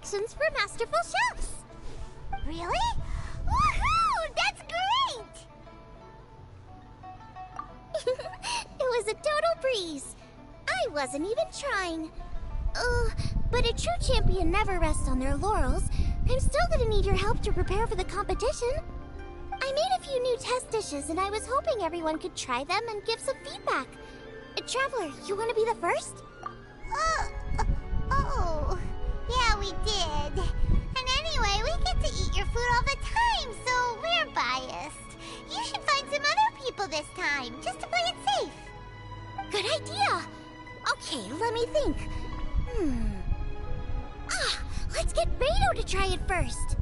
instructions for masterful chefs. Really? Woohoo! That's great! It was a total breeze. I wasn't even trying. But a true champion never rests on their laurels. I'm still gonna need your help to prepare for the competition. I made a few new test dishes, and I was hoping everyone could try them and give some feedback. Traveler, you want to be the first? Oh, yeah, we did. And anyway, we get to eat your food all the time, so we're biased. You should find some other people this time, just to play it safe. Good idea. Okay, let me think. Let's get Beto to try it first.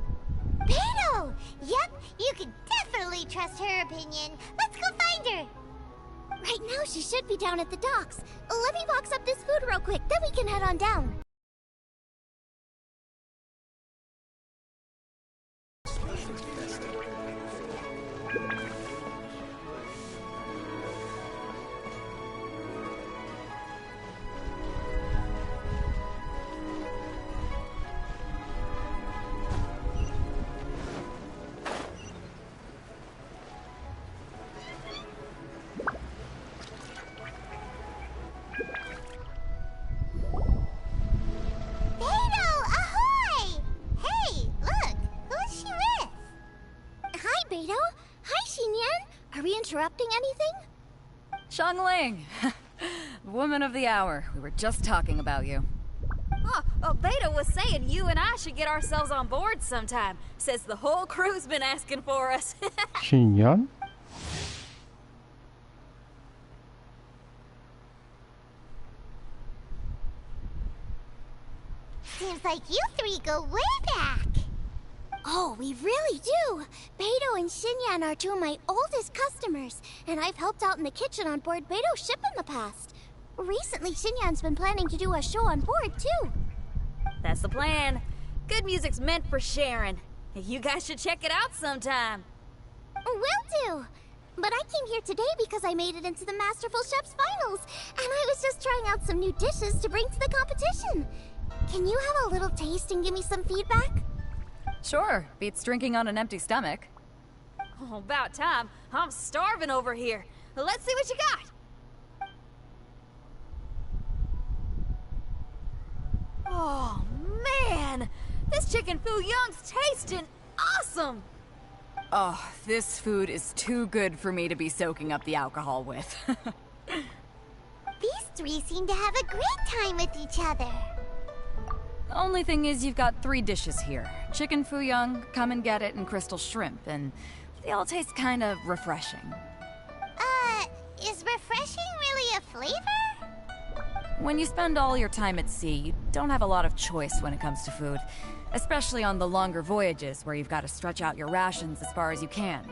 Beto! Yep, you can definitely trust her opinion. Let's go find her. Right now, she should be down at the docks. Let me box up this food real quick, then we can head on down. Interrupting anything? Xiangling! Woman of the hour. We were just talking about you. Beta was saying you and I should get ourselves on board sometime. Says the whole crew's been asking for us. Xinyan? Seems like you three go way back. Oh, we really do! Beto and Xinyan are two of my oldest customers, and I've helped out in the kitchen on board Beto's ship in the past. Recently, Xinyan's been planning to do a show on board, too. That's the plan. Good music's meant for sharing. You guys should check it out sometime. Will do! But I came here today because I made it into the Masterful Chef's finals, and I was just trying out some new dishes to bring to the competition. Can you have a little taste and give me some feedback? Sure, beats drinking on an empty stomach. Oh, about time. I'm starving over here. Let's see what you got. Oh, man! This chicken foo young's tasting awesome! Oh, this food is too good for me to be soaking up the alcohol with. These three seem to have a great time with each other. Only thing is, you've got 3 dishes here. Chicken foo young, come and get it, and crystal shrimp, and they all taste kind of refreshing. Is refreshing really a flavor? When you spend all your time at sea, you don't have a lot of choice when it comes to food. Especially on the longer voyages, where you've got to stretch out your rations as far as you can.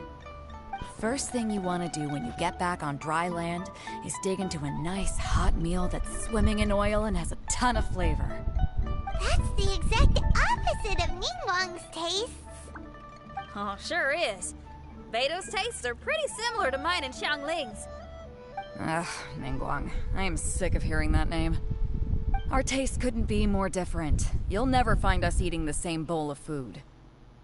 First thing you want to do when you get back on dry land is dig into a nice hot meal that's swimming in oil and has a ton of flavor. That's the exact opposite of Ningguang's tastes. Oh, sure is. Beto's tastes are pretty similar to mine and Xiangling's. Ugh, Ningguang. I am sick of hearing that name. Our tastes couldn't be more different. You'll never find us eating the same bowl of food.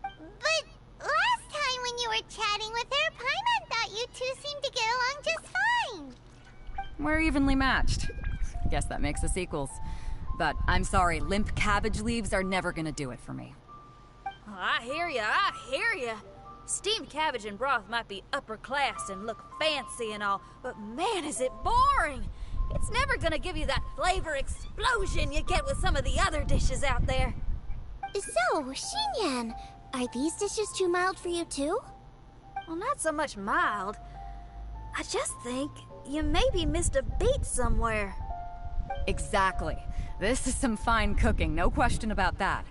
But last time when you were chatting with her, Paimon thought you two seemed to get along just fine. We're evenly matched. Guess that makes us equals. But I'm sorry, limp cabbage leaves are never gonna do it for me. Oh, I hear ya. Steamed cabbage and broth might be upper class and look fancy and all, but man, is it boring! It's never gonna give you that flavor explosion you get with some of the other dishes out there. So, Xinyan, are these dishes too mild for you too? Well, not so much mild. I just think you maybe missed a beat somewhere. Exactly. This is some fine cooking, no question about that.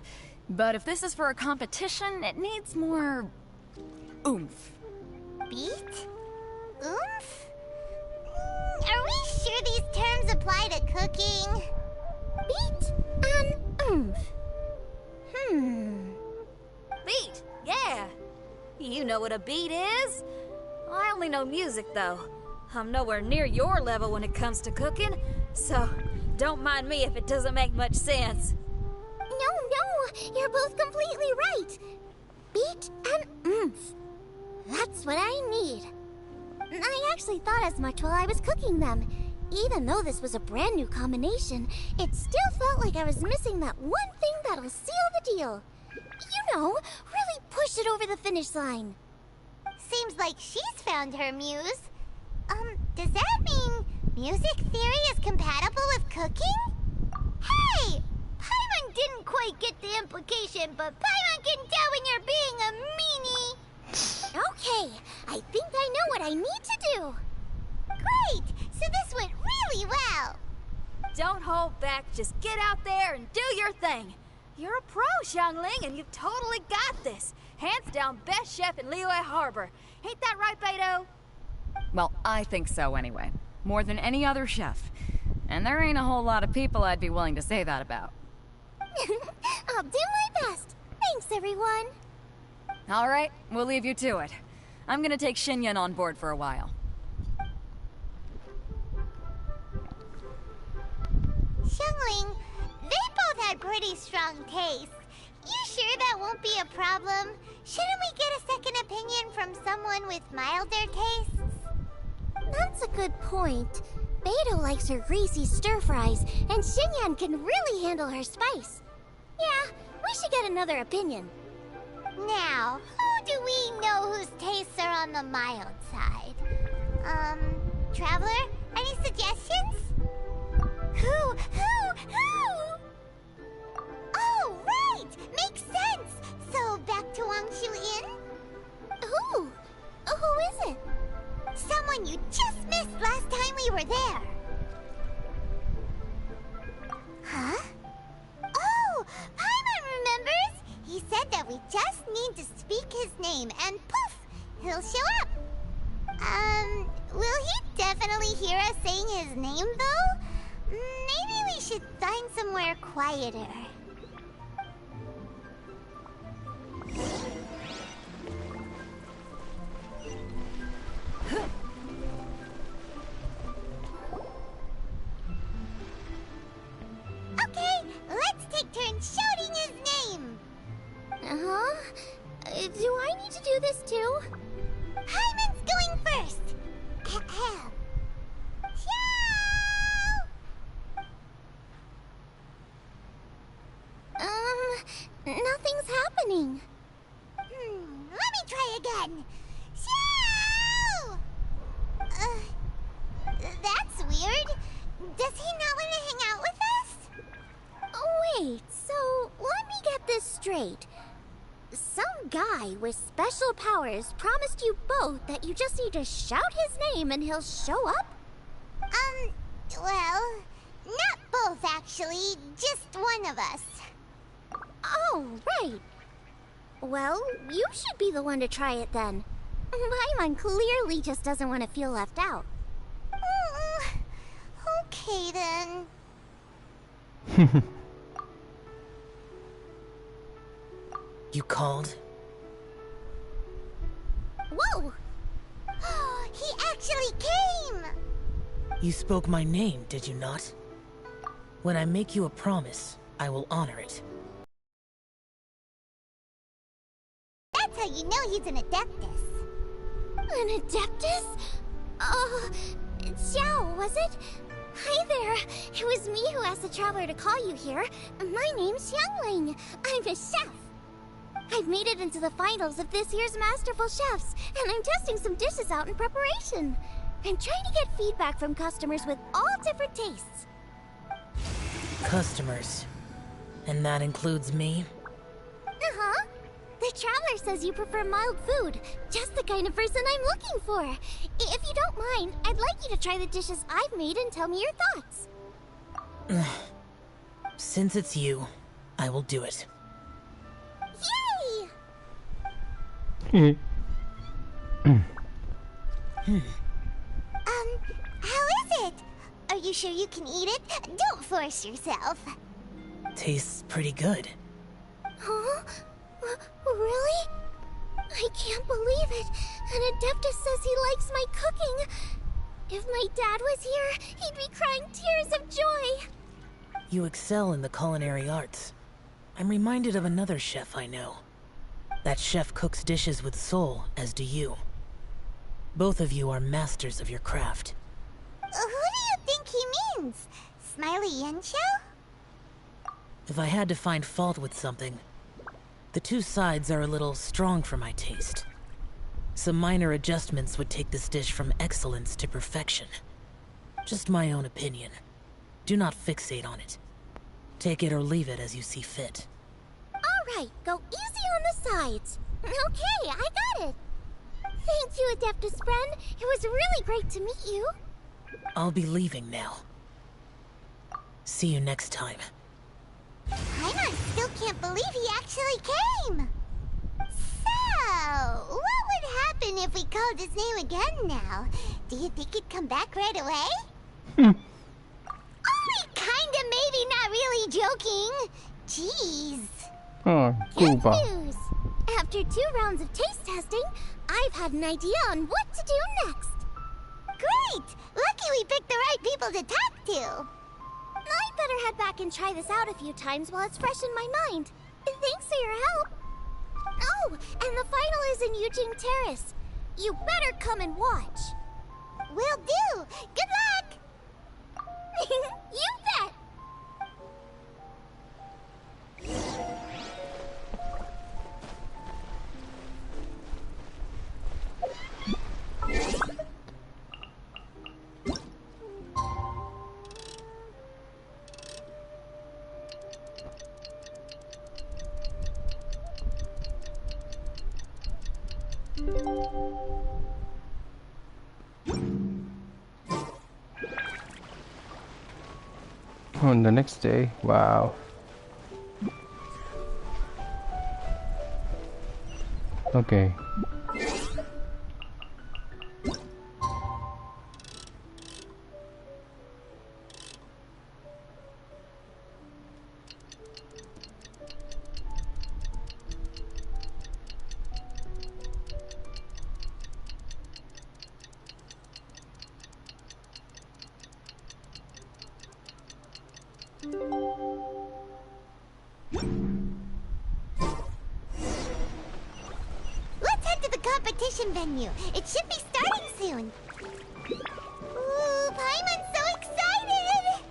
But if this is for a competition, it needs more oomph. Beat? Oomph? Are we sure these terms apply to cooking? Beat and oomph. Beat, yeah. You know what a beat is? I only know music, though. I'm nowhere near your level when it comes to cooking, so don't mind me if it doesn't make much sense. No, you're both completely right. Beat and oomph. That's what I need. I actually thought as much while I was cooking them. Even though this was a brand new combination, it still felt like I was missing that one thing that'll seal the deal. You know, really push it over the finish line. Seems like she's found her muse. Does that mean music theory is compatible with cooking? Hey! Paimon didn't quite get the implication, but Paimon can tell when you're being a meanie. Okay, I think I know what I need to do. Great! So this went really well. Don't hold back, just get out there and do your thing. You're a pro, Xiangling, and you've totally got this. Hands down best chef in Liyue Harbor. Ain't that right, Beto? Well, I think so anyway. More than any other chef. And there ain't a whole lot of people I'd be willing to say that about. I'll do my best. Thanks, everyone. All right, we'll leave you to it. I'm gonna take Xinyan on board for a while. Xiangling, they both had pretty strong tastes. You sure that won't be a problem? Shouldn't we get a second opinion from someone with milder tastes? That's a good point. Beto likes her greasy stir-fries, and Xinyan can really handle her spice. Yeah, we should get another opinion. Now, who do we know whose tastes are on the mild side? Traveler? Any suggestions? Who? Oh, right! Makes sense! So, back to Wangshu Inn? Who? Who is it? Someone you just missed last time we were there. Huh? Oh! Paimon remembers! He said that we just need to speak his name and poof! He'll show up. Will he definitely hear us saying his name though? Maybe we should find somewhere quieter. Okay, let's take turns shouting his name. Uh-huh. Do I need to do this too? Hyman's going first. Ahem. Xiao! Nothing's happening. Let me try again. Xiao! That's weird. Does he not want to hang out with us? Wait, so let me get this straight. Some guy with special powers promised you both that you just need to shout his name and he'll show up? Well, not both actually, just one of us. Oh, right. Well, you should be the one to try it then. Paimon clearly just doesn't want to feel left out. Okay then. You called? Whoa! He actually came! You spoke my name, did you not? When I make you a promise, I will honor it. That's how you know he's an adeptus. An adeptus? Xiao, was it? Hi there. It was me who asked the traveler to call you here. My name's Xiangling. I'm a chef. I've made it into the finals of this year's Masterful Chefs, and I'm testing some dishes out in preparation. I'm trying to get feedback from customers with all different tastes. Customers. And that includes me? Uh-huh. The traveler says you prefer mild food, just the kind of person I'm looking for. If you don't mind, I'd like you to try the dishes I've made and tell me your thoughts. Since it's you, I will do it. Yay! How is it? Are you sure you can eat it? Don't force yourself. Tastes pretty good. Huh? Really? I can't believe it. An Adeptus says he likes my cooking. If my dad was here, he'd be crying tears of joy. You excel in the culinary arts. I'm reminded of another chef I know. That chef cooks dishes with soul, as do you. Both of you are masters of your craft. Who do you think he means? Smiley Yancho? If I had to find fault with something, the two sides are a little strong for my taste. Some minor adjustments would take this dish from excellence to perfection. Just my own opinion. Do not fixate on it. Take it or leave it as you see fit. Alright, go easy on the sides. Okay, I got it. Thank you, Adeptus friend. It was really great to meet you. I'll be leaving now. See you next time. Paimon still can't believe he actually came! So, what would happen if we called his name again now? Do you think he'd come back right away? Only kinda, maybe, not really joking. Jeez. Oh, Good Cuba. news! After 2 rounds of taste testing, I've had an idea on what to do next. Great! Lucky we picked the right people to talk to. I'd better head back and try this out a few times while it's fresh in my mind. Thanks for your help. Oh, and the final is in Eugene Terrace. You better come and watch. Will do. Good luck. You bet. On the next day, wow. Okay. Let's head to the competition venue. It should be starting soon. Ooh, Paimon's so excited!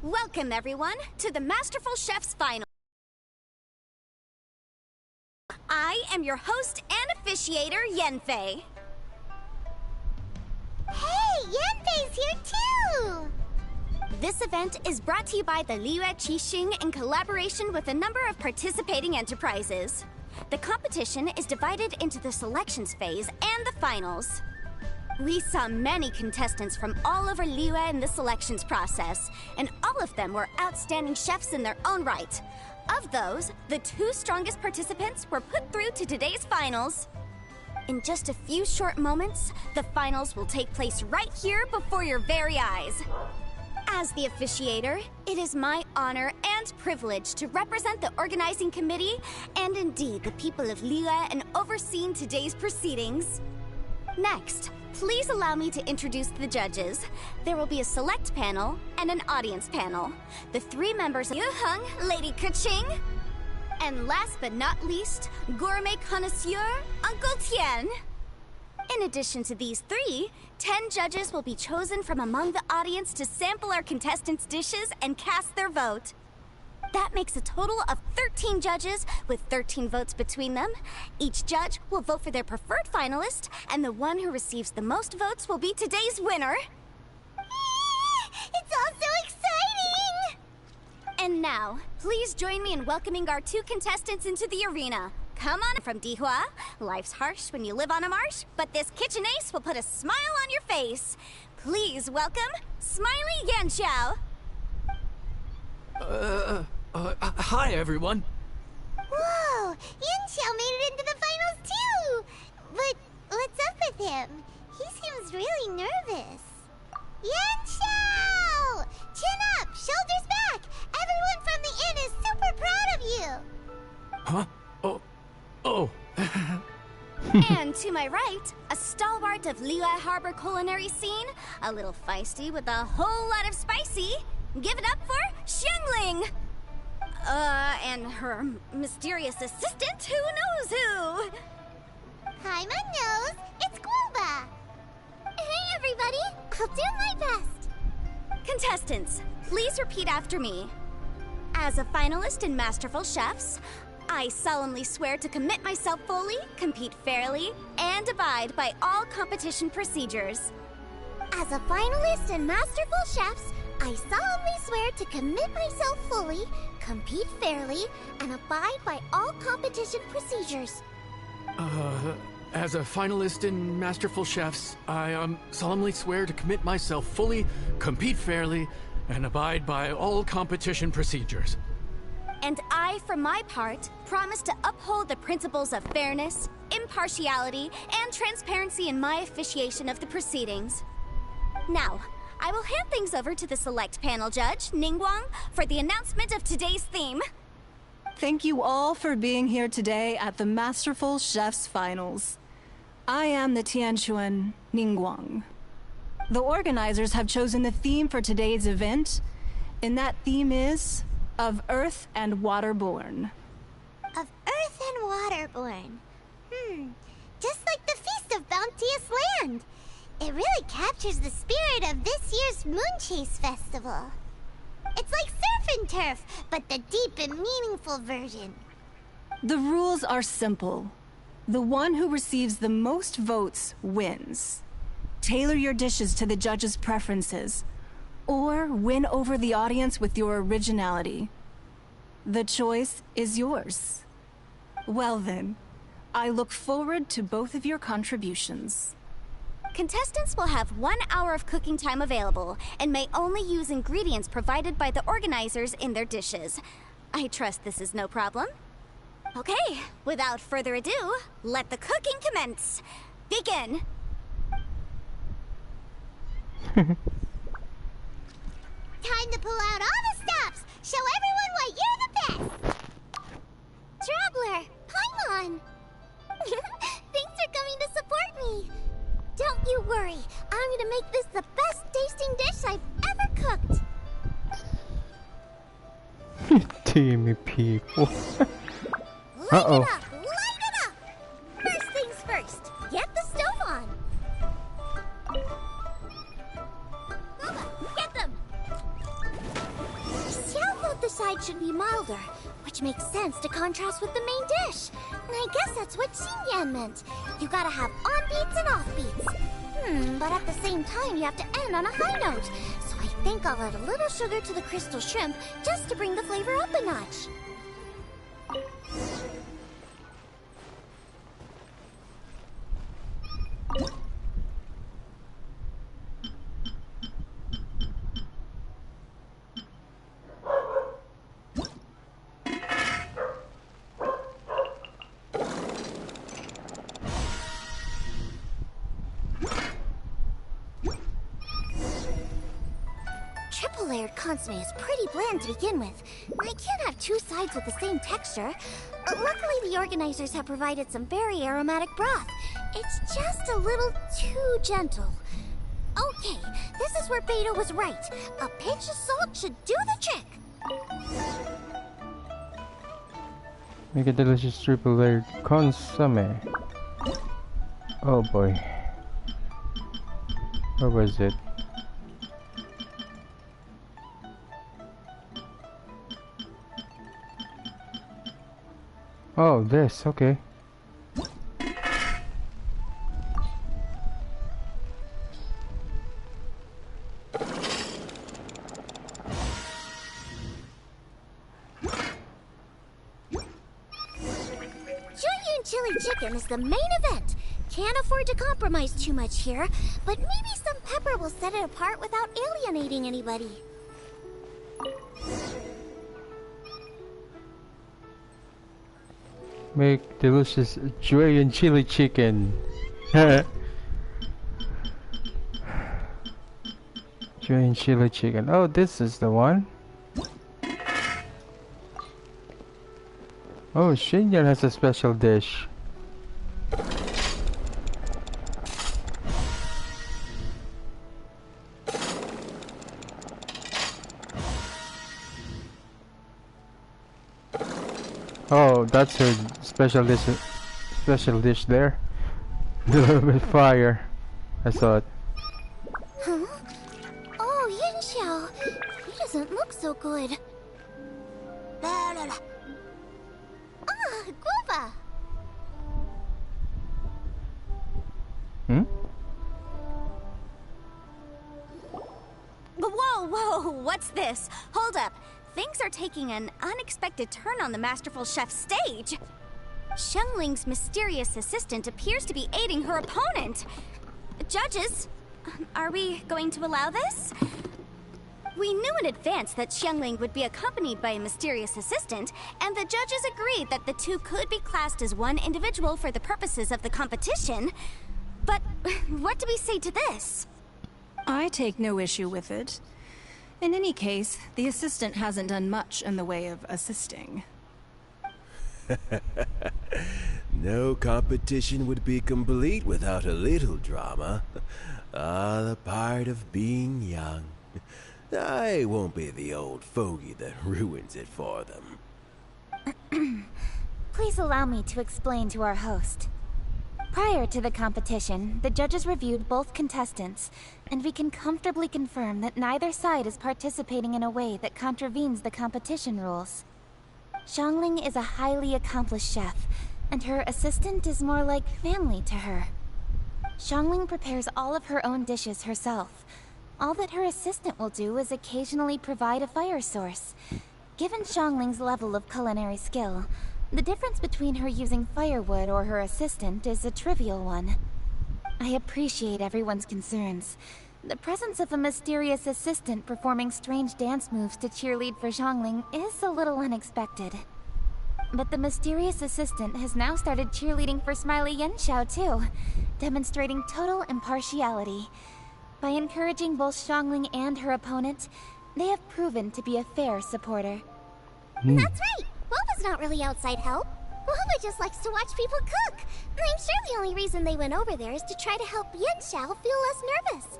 Welcome, everyone, to the Masterful Chef's Final. I am your host and officiator, Yanfei. Hey, Yanfei's here too! This event is brought to you by the Liyue Qixing in collaboration with a number of participating enterprises. The competition is divided into the selections phase and the finals. We saw many contestants from all over Liyue in the selections process, and all of them were outstanding chefs in their own right. Of those, the 2 strongest participants were put through to today's finals. In just a few short moments, the finals will take place right here before your very eyes. As the officiator, it is my honor and privilege to represent the organizing committee and indeed the people of Liyue in overseeing today's proceedings. Next, Please allow me to introduce the judges. There will be a select panel and an audience panel. The three members are Yu Hung, Lady Keqing, and last but not least, gourmet connoisseur Uncle Tian. In addition to these three, 10 judges will be chosen from among the audience to sample our contestants' dishes and cast their vote. That makes a total of 13 judges, with 13 votes between them. Each judge will vote for their preferred finalist, and the one who receives the most votes will be today's winner. It's all so exciting! And now, please join me in welcoming our two contestants into the arena. Come on, from Dihua. Life's harsh when you live on a marsh, but this kitchen ace will put a smile on your face. Please welcome Smiley Yanxiao. Hi, everyone. Whoa! Yanxiao made it into the finals too! But what's up with him? He seems really nervous. Yanxiao! Chin up! Shoulders back! Everyone from the inn is super proud of you! Huh? Oh. And to my right, a stalwart of Liyue Harbor culinary scene, a little feisty with a whole lot of spicy. Give it up for Xiangling! And her mysterious assistant, who knows who? Hi, my nose! It's Guoba! Hey, everybody! I'll do my best! Contestants, please repeat after me. As a finalist in Masterful Chefs, I solemnly swear to commit myself fully, compete fairly, and abide by all competition procedures. As a finalist in Masterful Chefs, I solemnly swear to commit myself fully, compete fairly, and abide by all competition procedures. As a finalist in Masterful Chefs, I solemnly swear to commit myself fully, compete fairly, and abide by all competition procedures. And I, for my part, promise to uphold the principles of fairness, impartiality, and transparency in my officiation of the proceedings. Now, I will hand things over to the select panel judge, Ningguang, for the announcement of today's theme. Thank you all for being here today at the Masterful Chefs Finals. I am the Tianquan Ningguang. The organizers have chosen the theme for today's event, and that theme is of Earth and Waterborn. Of Earth and Waterborn. Just like the Feast of Bounteous Land. It really captures the spirit of this year's Moonchase Festival. It's like Surf and Turf, but the deep and meaningful version. The rules are simple. The one who receives the most votes wins. Tailor your dishes to the judges' preferences, or win over the audience with your originality. The choice is yours. Well then, I look forward to both of your contributions. Contestants will have 1 hour of cooking time available and may only use ingredients provided by the organizers in their dishes. I trust this is no problem. Okay, without further ado, let the cooking commence. Begin! Time to pull out all the stops! Show everyone why you're the best! Traveler, Paimon! Thanks for coming to support me! Don't you worry, I'm gonna make this the best tasting dish I've ever cooked! Teamy people. Light it up! Light it up! First things first, get the stove on! Bubba, get them! Xiao thought the side should be milder, which makes sense to contrast with the main dish. And I guess that's what Xinyan meant. You gotta have on-beats and off-beats. But at the same time, you have to end on a high note. So I think I'll add a little sugar to the crystal shrimp just to bring the flavor up a notch. Triple-layered consomme is pretty bland to begin with. I can't have two sides with the same texture. Luckily, the organizers have provided some very aromatic broth. It's just a little too gentle. Okay, this is where Beta was right. A pinch of salt should do the trick. Make a delicious triple layered consomme. Oh boy. Where was it? Oh, this, okay. Chili chicken is the main event. Can't afford to compromise too much here, but maybe some pepper will set it apart without alienating anybody. Make delicious Julian chili chicken. Julian chili chicken. Oh, this is the one. Oh, Shinyan has a special dish. Oh, that's her special dish. Special dish there. With fire. I saw it. Huh? Oh, Yin he doesn't look so good. Guava! Hmm? Whoa, what's this? Hold up. Things are taking an unexpected turn on the Masterful Chef's stage. Xiangling's mysterious assistant appears to be aiding her opponent. Judges, are we going to allow this? We knew in advance that Xiangling would be accompanied by a mysterious assistant, and the judges agreed that the two could be classed as one individual for the purposes of the competition. But what do we say to this? I take no issue with it. In any case, the assistant hasn't done much in the way of assisting. No competition would be complete without a little drama. All a part of being young. I won't be the old fogey that ruins it for them. Please allow me to explain to our host. Prior to the competition, the judges reviewed both contestants, and we can comfortably confirm that neither side is participating in a way that contravenes the competition rules. Xiangling is a highly accomplished chef, and her assistant is more like family to her. Xiangling prepares all of her own dishes herself. All that her assistant will do is occasionally provide a fire source. Given Xiangling's level of culinary skill, the difference between her using firewood or her assistant is a trivial one. I appreciate everyone's concerns. The presence of a mysterious assistant performing strange dance moves to cheerlead for Xiangling is a little unexpected. But the mysterious assistant has now started cheerleading for Smiley Yenshao too, demonstrating total impartiality. By encouraging both Xiangling and her opponent, they have proven to be a fair supporter. That's right! Guava's not really outside help. Guava just likes to watch people cook. I'm sure the only reason they went over there is to try to help Yenshao feel less nervous.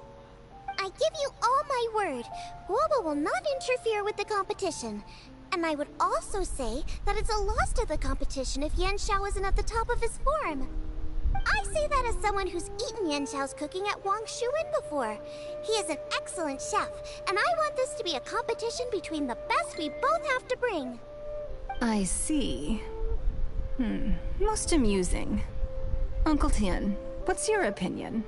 I give you all my word, Guava will not interfere with the competition. And I would also say that it's a loss to the competition if Yenshao isn't at the top of his form. I say that as someone who's eaten Yenshao's cooking at Wang Shuwen before. He is an excellent chef, and I want this to be a competition between the best we both have to bring. I see. Most amusing. Uncle Tian, what's your opinion?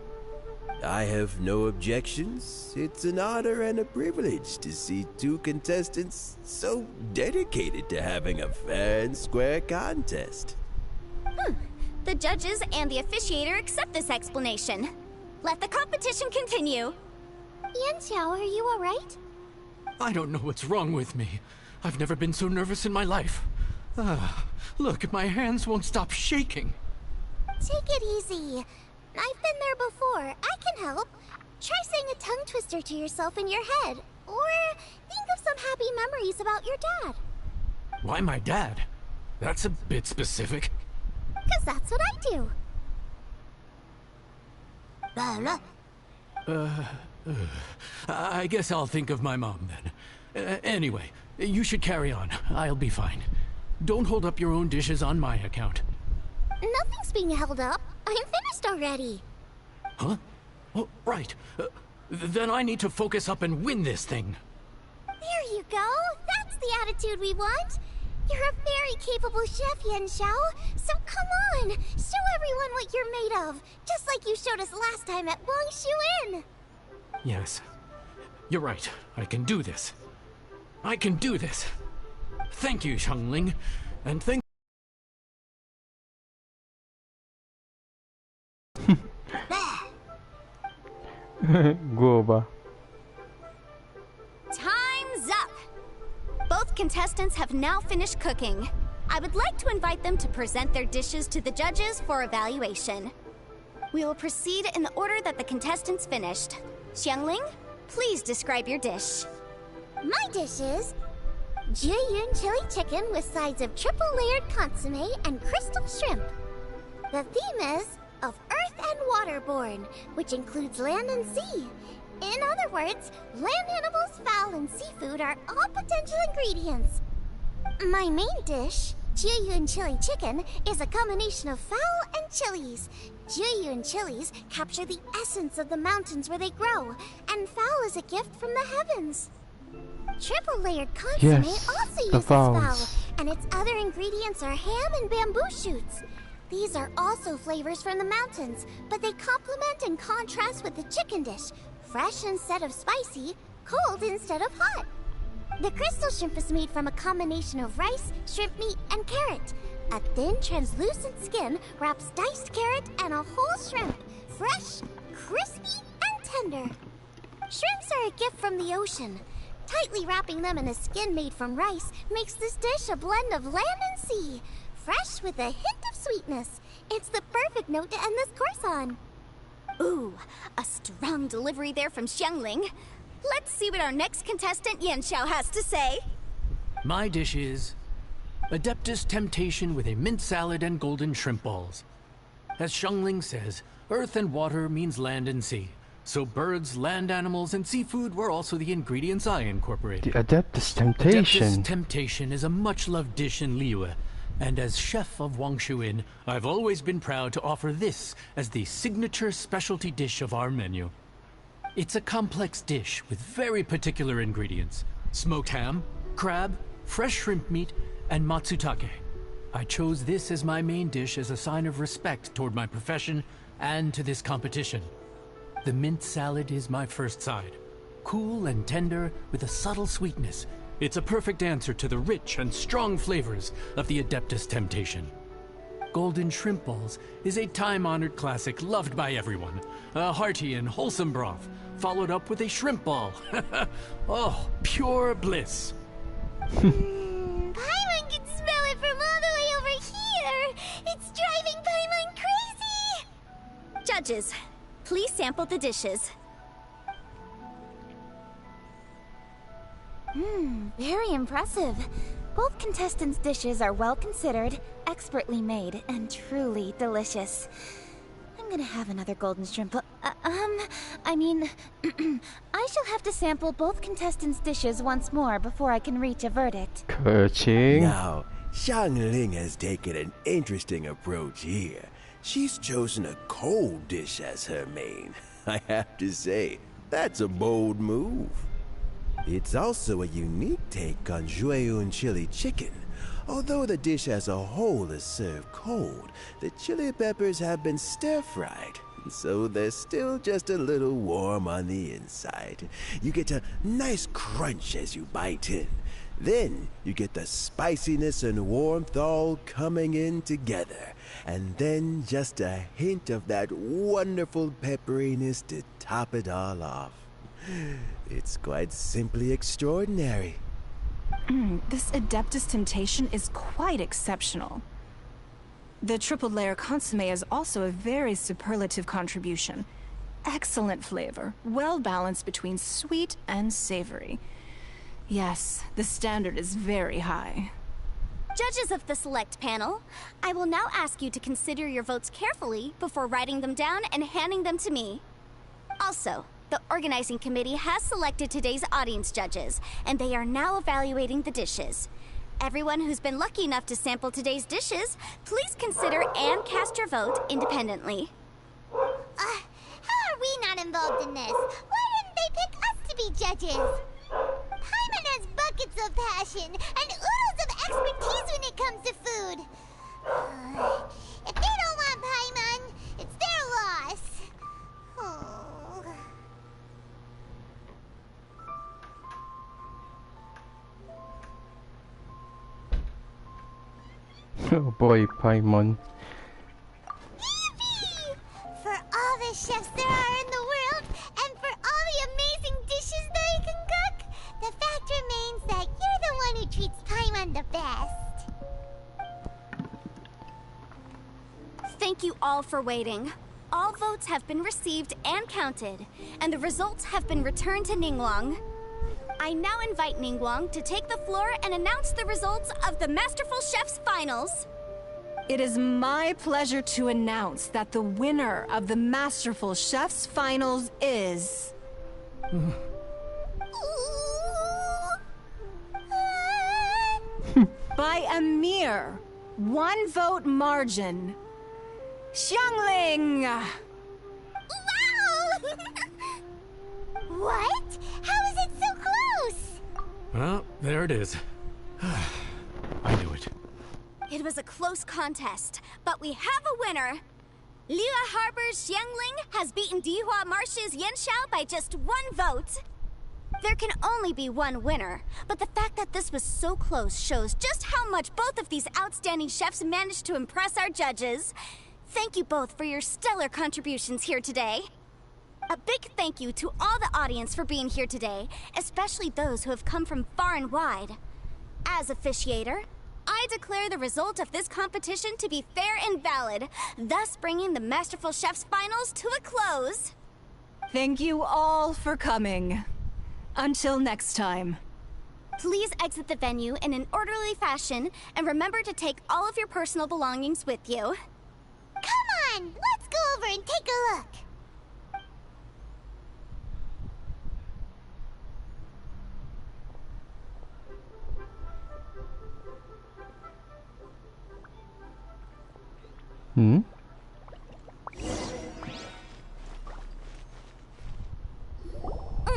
I have no objections. It's an honor and a privilege to see two contestants so dedicated to having a fair and square contest. The judges and the officiator accept this explanation. Let the competition continue. Yenshao, are you alright? I don't know what's wrong with me. I've never been so nervous in my life. Look, my hands won't stop shaking. Take it easy. I've been there before. I can help. Try saying a tongue twister to yourself in your head. Or think of some happy memories about your dad. Why my dad? That's a bit specific. 'Cause that's what I do. I guess I'll think of my mom then. Anyway, you should carry on. I'll be fine. Don't hold up your own dishes on my account. Nothing's being held up. I'm finished already. Huh? Oh, right. Then I need to focus up and win this thing. There you go. That's the attitude we want. You're a very capable chef, Yen Xiao. So come on, show everyone what you're made of, just like you showed us last time at Wang Shuin. Yes. You're right. I can do this. I can do this. Thank you, Xiangling. And thank Goba. Time's up! Both contestants have now finished cooking. I would like to invite them to present their dishes to the judges for evaluation. We will proceed in the order that the contestants finished. Xiangling, please describe your dish. My dish is Jiyun chili chicken with sides of triple-layered consomme and crystal shrimp. The theme is of earth and waterborne, which includes land and sea. In other words, land animals, fowl, and seafood are all potential ingredients. My main dish, Jiyun chili chicken, is a combination of fowl and chilies. Jiyun chilies capture the essence of the mountains where they grow, and fowl is a gift from the heavens. Triple-layered consomme Yes, also the uses fowl, fowls. and its other ingredients are ham and bamboo shoots. These are also flavors from the mountains, but they complement and contrast with the chicken dish, fresh instead of spicy, cold instead of hot. The crystal shrimp is made from a combination of rice, shrimp meat, and carrot. A thin, translucent skin wraps diced carrot and a whole shrimp, fresh, crispy, and tender. Shrimps are a gift from the ocean. Tightly wrapping them in a skin made from rice makes this dish a blend of land and sea, fresh with a hint of sweetness. It's the perfect note to end this course on. Ooh, a strong delivery there from Xiangling. Let's see what our next contestant Yen Xiao has to say. My dish is Adeptus Temptation with a mint salad and golden shrimp balls. As Xiangling says, earth and water means land and sea. So birds, land animals, and seafood were also the ingredients I incorporated. The Adeptus Temptation. Adeptus Temptation is a much-loved dish in Liyue, and as chef of Wang Shuin, I've always been proud to offer this as the signature specialty dish of our menu. It's a complex dish with very particular ingredients: smoked ham, crab, fresh shrimp meat, and matsutake. I chose this as my main dish as a sign of respect toward my profession and to this competition. The mint salad is my first side. Cool and tender with a subtle sweetness, it's a perfect answer to the rich and strong flavors of the Adeptus Temptation. Golden shrimp balls is a time-honored classic loved by everyone. A hearty and wholesome broth, followed up with a shrimp ball. Oh, pure bliss. Paimon can smell it from all the way over here. It's driving Paimon crazy. Judges, please sample the dishes. Very impressive. Both contestants' dishes are well considered, expertly made, and truly delicious. I'm gonna have another golden shrimp. I mean, I shall have to sample both contestants' dishes once more before I can reach a verdict. Coaching. Now, Xiangling has taken an interesting approach here. She's chosen a cold dish as her main. I have to say, that's a bold move. It's also a unique take on Jueyun chili chicken. Although the dish as a whole is served cold, the chili peppers have been stir-fried, so they're still just a little warm on the inside. You get a nice crunch as you bite in. Then you get the spiciness and warmth all coming in together. And then just a hint of that wonderful pepperiness to top it all off. It's quite simply extraordinary. This Adeptus Temptation is quite exceptional. The triple layer consomme is also a very superlative contribution. Excellent flavor, well balanced between sweet and savory. Yes, the standard is very high. Judges of the select panel, I will now ask you to consider your votes carefully before writing them down and handing them to me. Also, the organizing committee has selected today's audience judges, and they are now evaluating the dishes. Everyone who's been lucky enough to sample today's dishes, please consider and cast your vote independently. How are we not involved in this? Why didn't they pick us to be judges? Paimon has buckets of passion and oodles of expertise when it comes to food. If they don't want Paimon, it's their loss. Oh. Oh boy, Paimon. Yippee! For all the chefs there are in the world, and for all the amazing dishes they can cook, the fact remains that you're the one who treats Paimon the best. Thank you all for waiting. All votes have been received and counted, and the results have been returned to Ningguang. I now invite Ningguang to take the floor and announce the results of the Masterful Chef's Finals. It is my pleasure to announce that the winner of the Masterful Chef's Finals is... by a mere 1 vote margin, Xiangling! Wow! What? How is it so close? Well, there it is. I knew it. It was a close contest, but we have a winner. Liyue Harbor's Xiangling has beaten Dihua Marsh's Yanxiao by just 1 vote. There can only be one winner, but the fact that this was so close shows just how much both of these outstanding chefs managed to impress our judges. Thank you both for your stellar contributions here today. A big thank you to all the audience for being here today, especially those who have come from far and wide. As officiator, I declare the result of this competition to be fair and valid, thus bringing the Masterful Chef's Finals to a close. Thank you all for coming. Until next time. Please exit the venue in an orderly fashion, and remember to take all of your personal belongings with you. Come on, let's go over and take a look.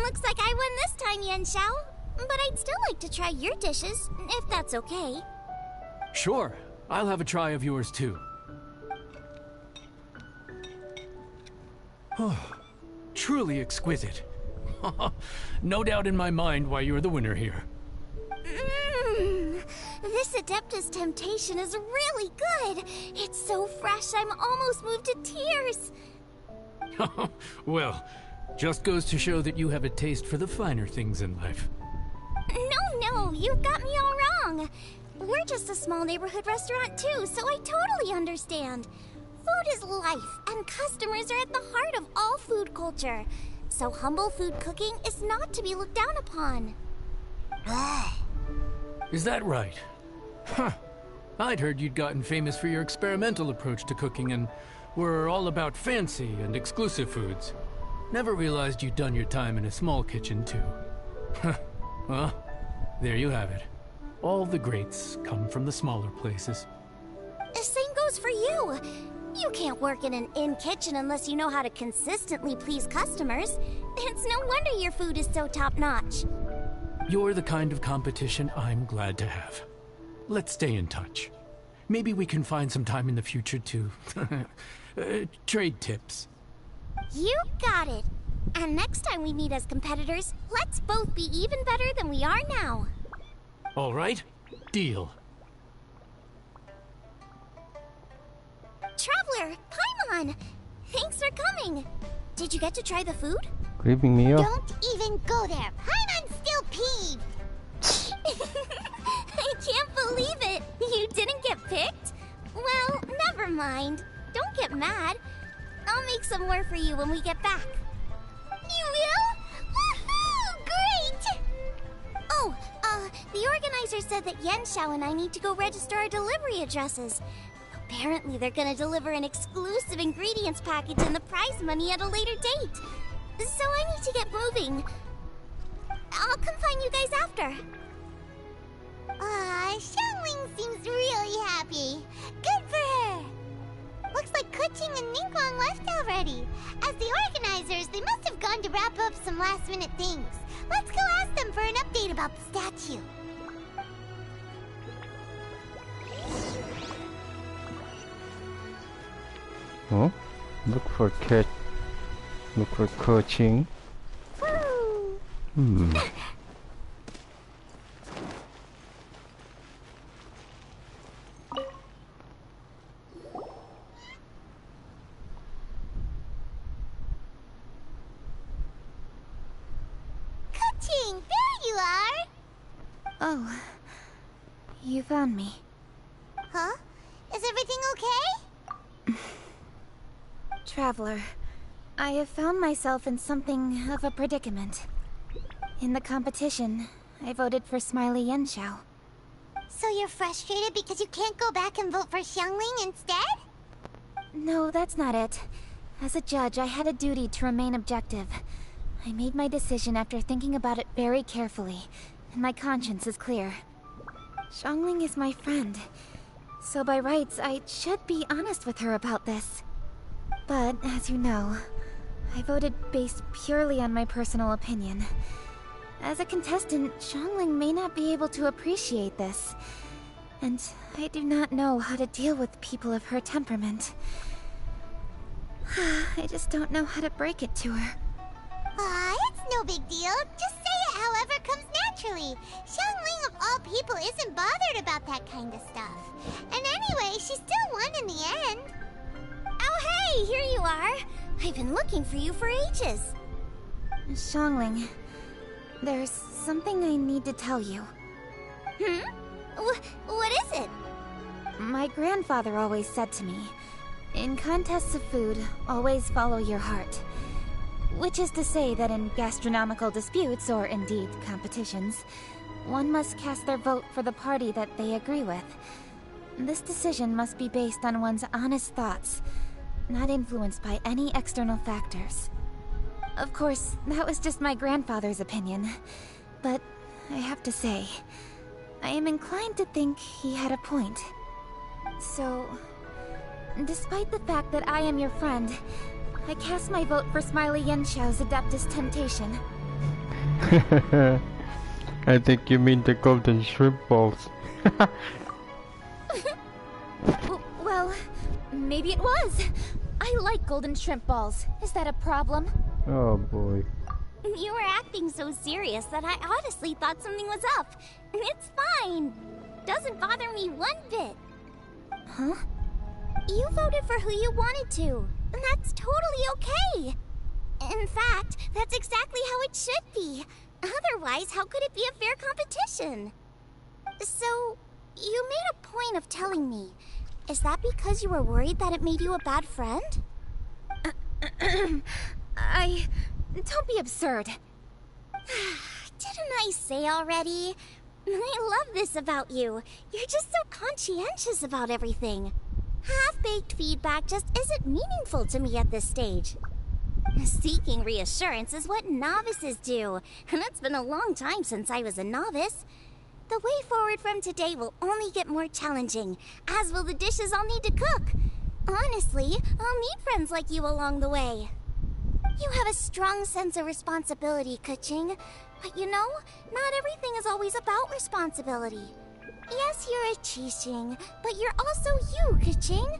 Looks like I won this time, Yanxiao. But I'd still like to try your dishes, if that's okay. Sure. I'll have a try of yours too. Truly exquisite. No doubt in my mind why you're the winner here. This Adeptus Temptation is really good. It's so fresh, I'm almost moved to tears. Well, just goes to show that you have a taste for the finer things in life. No, you've got me all wrong. We're just a small neighborhood restaurant too, so I totally understand. Food is life, and customers are at the heart of all food culture. So humble food cooking is not to be looked down upon. Is that right? Huh. I'd heard you'd gotten famous for your experimental approach to cooking and were all about fancy and exclusive foods. Never realized you'd done your time in a small kitchen, too. Well, there you have it. All the greats come from the smaller places. The same goes for you. You can't work in an inn kitchen unless you know how to consistently please customers. It's no wonder your food is so top-notch. You're the kind of competition I'm glad to have. Let's stay in touch. Maybe we can find some time in the future to trade tips. You got it. And next time we meet as competitors, let's both be even better than we are now. All right, deal. Traveler, Paimon! Thanks for coming. Did you get to try the food? Creeping me up. Don't even go there. Paimon's still peeved. I can't believe it. You didn't get picked? Well, never mind. Don't get mad. I'll make some more for you when we get back. You will? Woohoo! Great! Oh, the organizer organizer said that Yenshao and I need to go register our delivery addresses. Apparently, they're gonna deliver an exclusive ingredients package and the prize money at a later date. So I need to get moving. I'll come find you guys after. Xiangling seems really happy. Good for her. Looks like Kuching and Ningguang left already. As the organizers, they must have gone to wrap up some last-minute things. Let's go ask them for an update about the statue. Oh, look for coaching. Kuching, there you are. Oh, you found me. Huh? Is everything okay? Traveler, I have found myself in something of a predicament. In the competition, I voted for Smiley Yenshao. So you're frustrated because you can't go back and vote for Xiangling instead? No, that's not it. As a judge, I had a duty to remain objective. I made my decision after thinking about it very carefully, and my conscience is clear. Xiangling is my friend, so by rights, I should be honest with her about this. But, as you know, I voted based purely on my personal opinion. As a contestant, Xiangling may not be able to appreciate this. And I do not know how to deal with people of her temperament. I just don't know how to break it to her. It's no big deal. Just say it however comes naturally. Xiangling of all people isn't bothered about that kind of stuff. And anyway, she still won in the end. Oh hey, here you are. I've been looking for you for ages. Xiangling, there's something I need to tell you. What is it? My grandfather always said to me, in contests of food, always follow your heart. Which is to say that in gastronomical disputes, or indeed competitions, one must cast their vote for the party that they agree with. This decision must be based on one's honest thoughts, not influenced by any external factors. Of course, that was just my grandfather's opinion, but I have to say, I am inclined to think he had a point. So, despite the fact that I am your friend, I cast my vote for Smiley Yenshao's Adeptus Temptation. I think you mean the golden shrimp balls. Well, maybe it was. I like golden shrimp balls. Is that a problem? Oh boy. You were acting so serious that I honestly thought something was up. It's fine. Doesn't bother me one bit. Huh? You voted for who you wanted to, and that's totally okay. In fact, that's exactly how it should be. Otherwise, how could it be a fair competition? So, you made a point of telling me. Is that because you were worried that it made you a bad friend? Don't be absurd. Didn't I say already? I love this about you. You're just so conscientious about everything. Half-baked feedback just isn't meaningful to me at this stage. Seeking reassurance is what novices do, and it's been a long time since I was a novice. The way forward from today will only get more challenging, as will the dishes I'll need to cook. Honestly, I'll need friends like you along the way. You have a strong sense of responsibility, Kuching. But you know, not everything is always about responsibility. Yes, you're a Qixing, but you're also you, Kuching.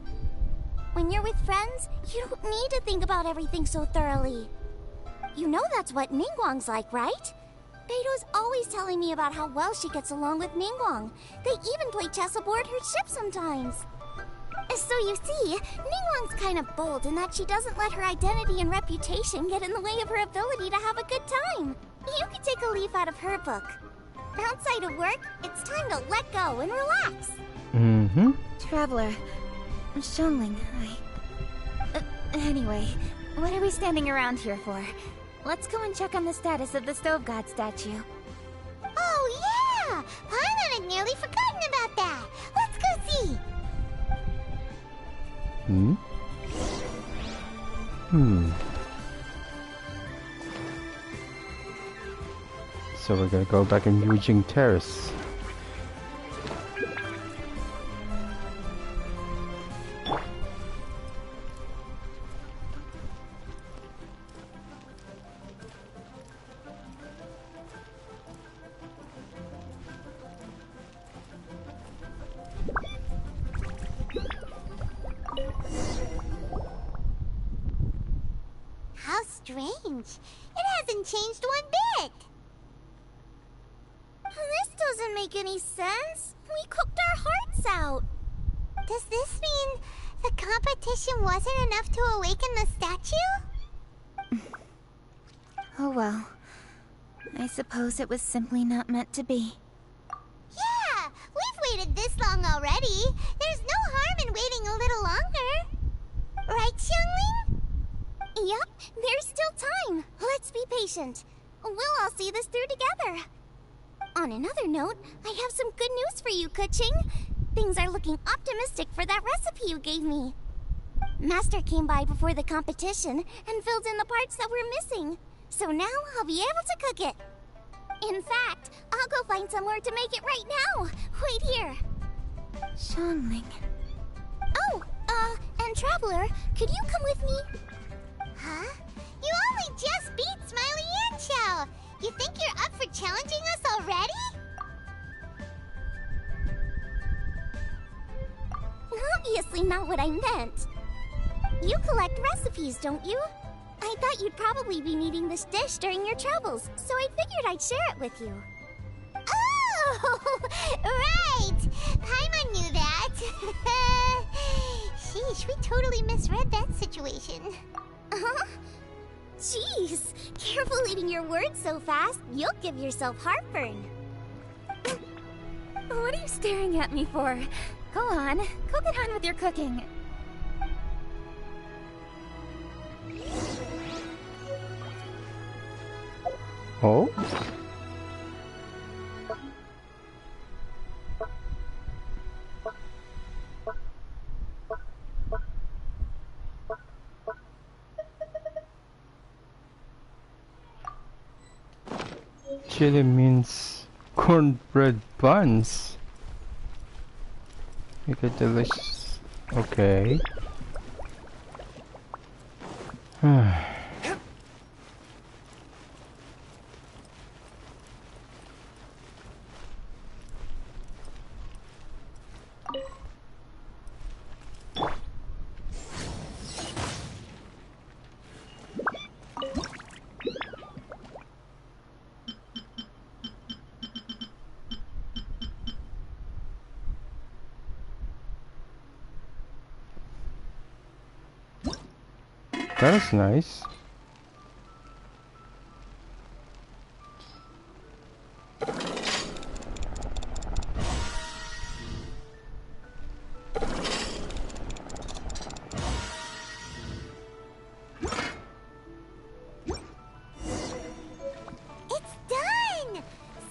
When you're with friends, you don't need to think about everything so thoroughly. You know that's what Ningguang's like, right? Beto's always telling me about how well she gets along with Ningguang. They even play chess aboard her ship sometimes. So you see, Ningguang's kind of bold in that she doesn't let her identity and reputation get in the way of her ability to have a good time. You could take a leaf out of her book. Outside of work, it's time to let go and relax. Mm-hmm. Traveler, Xiangling, anyway, what are we standing around here for? Let's go and check on the status of the Stove God statue. Oh yeah! Paimon that. Let's go see. So we're gonna go back in Yujing Terrace. How strange. It hasn't changed one bit. This doesn't make any sense. We cooked our hearts out. Does this mean the competition wasn't enough to awaken the statue? Oh well. I suppose it was simply not meant to be. Yeah, we've waited this long already. There's no harm in waiting a little longer. Right, Xiangling? Yep, there's still time. Let's be patient. We'll all see this through together. On another note, I have some good news for you, Kuching. Things are looking optimistic for that recipe you gave me. Master came by before the competition and filled in the parts that were missing. So now I'll be able to cook it. In fact, I'll go find somewhere to make it right now. Wait here. Xiangling. Oh, and Traveler, could you come with me? Huh? You only just beat Smiley and Chow. You think you're up for challenging us already? Obviously not what I meant. You collect recipes, don't you? I thought you'd probably be needing this dish during your travels, so I figured I'd share it with you. Oh, right! Paimon knew that. Sheesh, we totally misread that situation. Huh? Jeez, careful eating your words so fast. You'll give yourself heartburn. What are you staring at me for? Go on, go get on with your cooking. Oh? Chili means cornbread buns. Make it delicious. Okay. That is nice. It's done!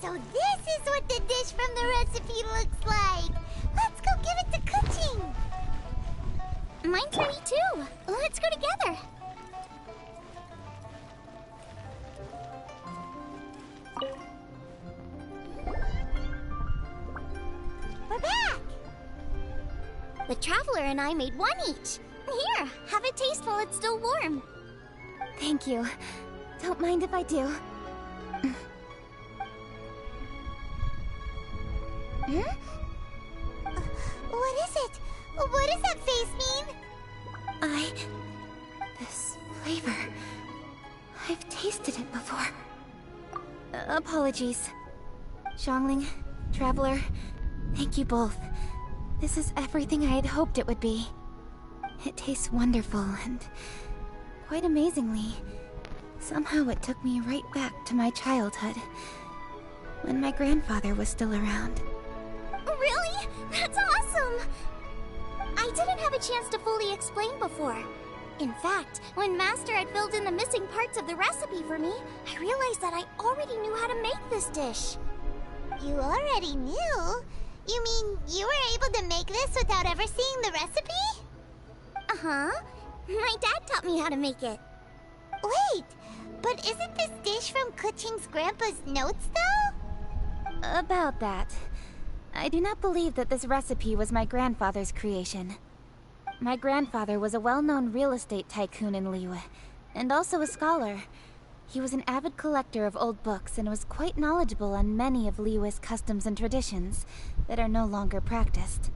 So this is what the dish from the recipe looks like. Let's go give it to Kuching. Mine's ready too. Let's go together. We're back! The Traveler and I made one each. Here, have a taste while it's still warm. Thank you. Don't mind if I do. What is it? What does that face mean? This flavor... I've tasted it before. Apologies. Xiangling, Traveler, thank you both. This is everything I had hoped it would be. It tastes wonderful and... quite amazingly, somehow it took me right back to my childhood, when my grandfather was still around. Really? That's awesome! I didn't have a chance to fully explain before. In fact, when Master had filled in the missing parts of the recipe for me, I realized that I already knew how to make this dish. You already knew? You mean You were able to make this without ever seeing the recipe? Uh-huh. My dad taught me how to make it. Wait, but isn't this dish from Kuching's grandpa's notes, though? About that. I do not believe that this recipe was my grandfather's creation. My grandfather was a well-known real estate tycoon in Liyue, and also a scholar. He was an avid collector of old books and was quite knowledgeable on many of Liyue's customs and traditions that are no longer practiced.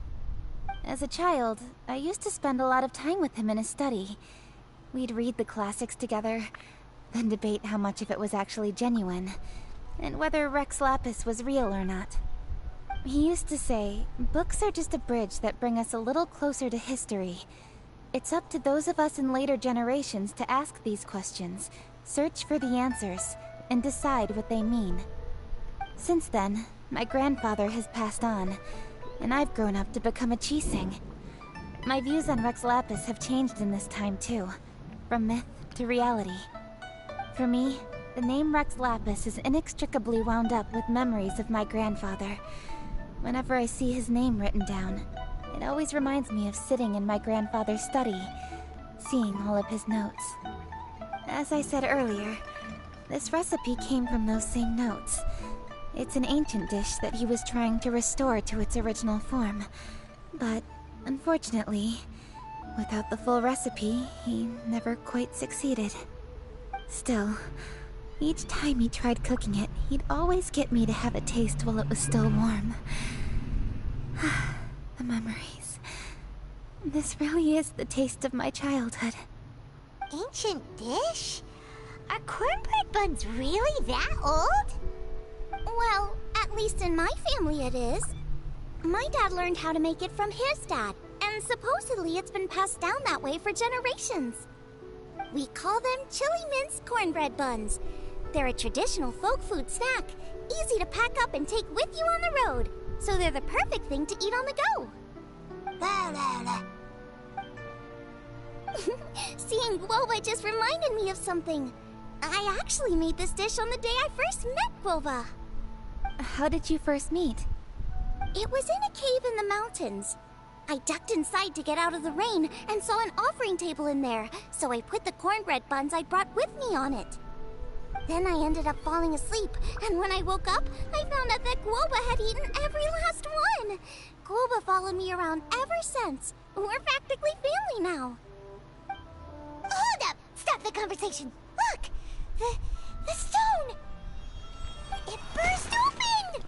As a child, I used to spend a lot of time with him in his study. We'd read the classics together, then debate how much of it was actually genuine, and whether Rex Lapis was real or not. He used to say, books are just a bridge that bring us a little closer to history. It's up to those of us in later generations to ask these questions, search for the answers, and decide what they mean. Since then, my grandfather has passed on, and I've grown up to become a Chising. My views on Rex Lapis have changed in this time too, from myth to reality. For me, the name Rex Lapis is inextricably wound up with memories of my grandfather. Whenever I see his name written down, it always reminds me of sitting in my grandfather's study, seeing all of his notes. As I said earlier, this recipe came from those same notes. It's an ancient dish that he was trying to restore to its original form. But, unfortunately, without the full recipe, he never quite succeeded. Still, each time he tried cooking it, he'd always get me to have a taste while it was still warm. The memories. This really is the taste of my childhood. Ancient dish? Are cornbread buns really that old? Well, at least in my family it is. My dad learned how to make it from his dad, and supposedly it's been passed down that way for generations. We call them chili mince cornbread buns. They're a traditional folk food snack, easy to pack up and take with you on the road, so they're the perfect thing to eat on the go. Seeing Guoba just reminded me of something. I actually made this dish on the day I first met Guoba. How did you first meet? It was in a cave in the mountains. I ducked inside to get out of the rain and saw an offering table in there, so I put the cornbread buns I'd brought with me on it. Then I ended up falling asleep, and when I woke up, I found out that Guoba had eaten every last one. Guoba followed me around ever since. We're practically family now. Hold up! Stop the conversation! Look! The stone! It burst open!